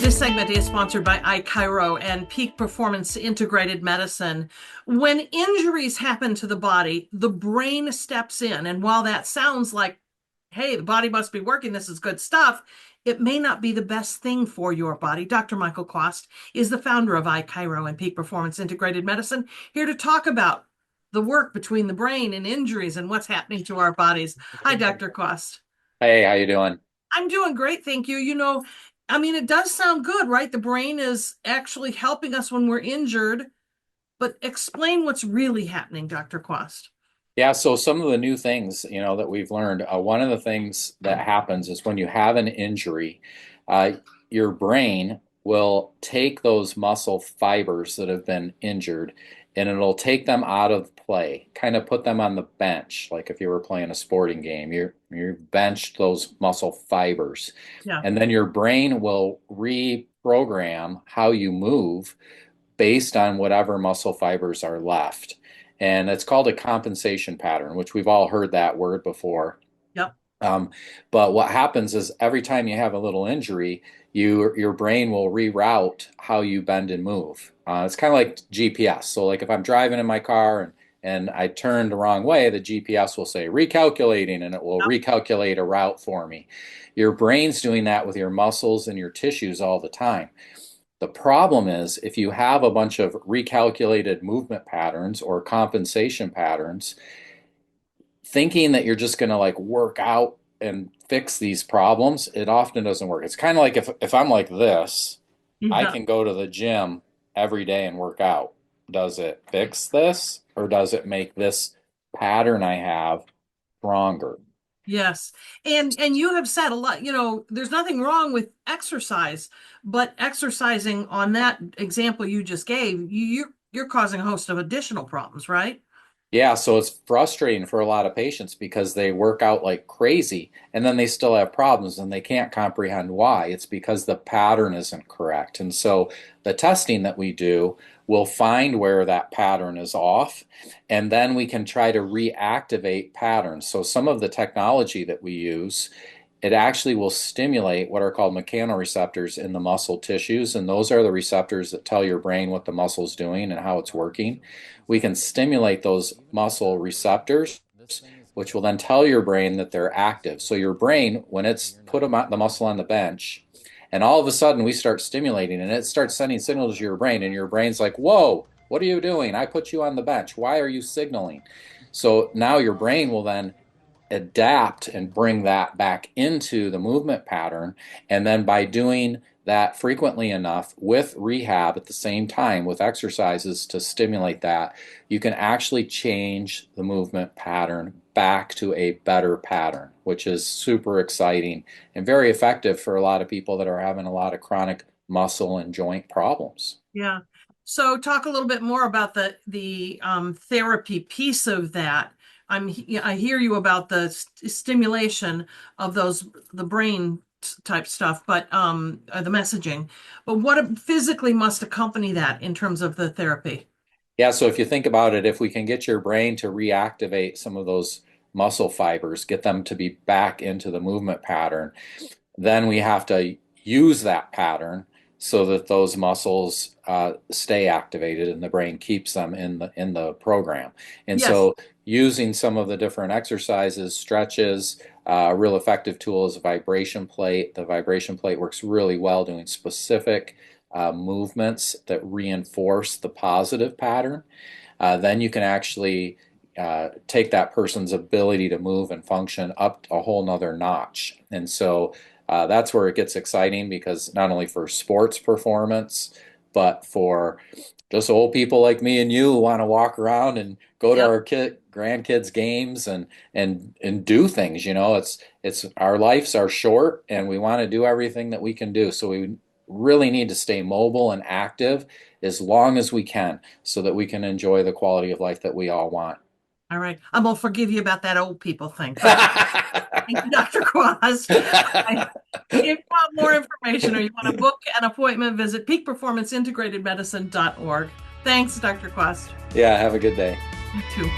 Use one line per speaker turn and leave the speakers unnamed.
This segment is sponsored by iChiro and Peak Performance Integrated Medicine. When injuries happen to the body, the brain steps in. And while that sounds like, hey, the body must be working, this is good stuff, it may not be the best thing for your body. Dr. Michael Quast is the founder of iChiro and Peak Performance Integrated Medicine, here to talk about the work between the brain and injuries and what's happening to our bodies. Hi, Dr. Quast.
Hey, how you doing?
I'm doing great, thank you. It does sound good, right? The brain is actually helping us when we're injured, but explain what's really happening, Dr. Quast.
Yeah, so some of the new things, that we've learned, one of the things that happens is when you have an injury, uh, your brain will take those muscle fibers that have been injured and it'll take them out of play, kind of put them on the bench, like if you were playing a sporting game, you benched those muscle fibers,
Yeah.
and then your brain will reprogram how you move based on whatever muscle fibers are left. And it's called a compensation pattern, which we've all heard that word before.
Yep.
Um, but what happens is every time you have a little injury, your brain will reroute how you bend and move. It's kind of like GPS. So like if I'm driving in my car and I turn the wrong way, the GPS will say recalculating and it will
Yep.
recalculate a route for me. Your brain's doing that with your muscles and your tissues all the time. The problem is if you have a bunch of recalculated movement patterns or compensation patterns, thinking that you're just going to like work out and fix these problems, it often doesn't work. It's kind of like if I'm like this, I
Yeah.
can go to the gym every day and work out. Does it fix this or does it make this pattern I have stronger?
Yes. And you have said a lot, there's nothing wrong with exercise, but exercising on that example you just gave, you're causing a host of additional problems, right?
Yeah, so it's frustrating for a lot of patients because they work out like crazy and then they still have problems and they can't comprehend why. It's because the pattern isn't correct. And so the testing that we do will find where that pattern is off and then we can try to reactivate patterns. So some of the technology that we use, it actually will stimulate what are called mechanoreceptors in the muscle tissues, and those are the receptors that tell your brain what the muscle's doing and how it's working. We can stimulate those muscle receptors, which will then tell your brain that they're active. So your brain, when it's put the muscle on the bench, and all of a sudden we start stimulating and it starts sending signals to your brain, and your brain's like, whoa, what are you doing? I put you on the bench. Why are you signaling? So now your brain will then adapt and bring that back into the movement pattern. And then by doing that frequently enough with rehab at the same time with exercises to stimulate that, you can actually change the movement pattern back to a better pattern, which is super exciting and very effective for a lot of people that are having a lot of chronic muscle and joint problems.
Yeah. So talk a little bit more about the therapy piece of that. I hear you about the stimulation of the brain type stuff, but the messaging. But what physically must accompany that in terms of the therapy?
Yeah, so if you think about it, if we can get your brain to reactivate some of those muscle fibers, get them to be back into the movement pattern, then we have to use that pattern so that those muscles stay activated and the brain keeps them in the program. And
Yes.
so, using some of the different exercises, stretches, a real effective tool is a vibration plate. The vibration plate works really well doing specific movements that reinforce the positive pattern. Then you can actually take that person's ability to move and function up a whole nother notch. And so that's where it gets exciting because not only for sports performance, but for just old people like me and you who want to walk around and go to
Yep.
our grandkids games and do things. It's our lives are short and we want to do everything that we can do. So we really need to stay mobile and active as long as we can so that we can enjoy the quality of life that we all want.
All right. I'm gonna forgive you about that old people thing, but thank you, Dr. Quast. I, if you want more information or you want to book an appointment, visit peakperformanceintegratedmedicine.org. Thanks, Dr. Quast.
Yeah, have a good day.
You too.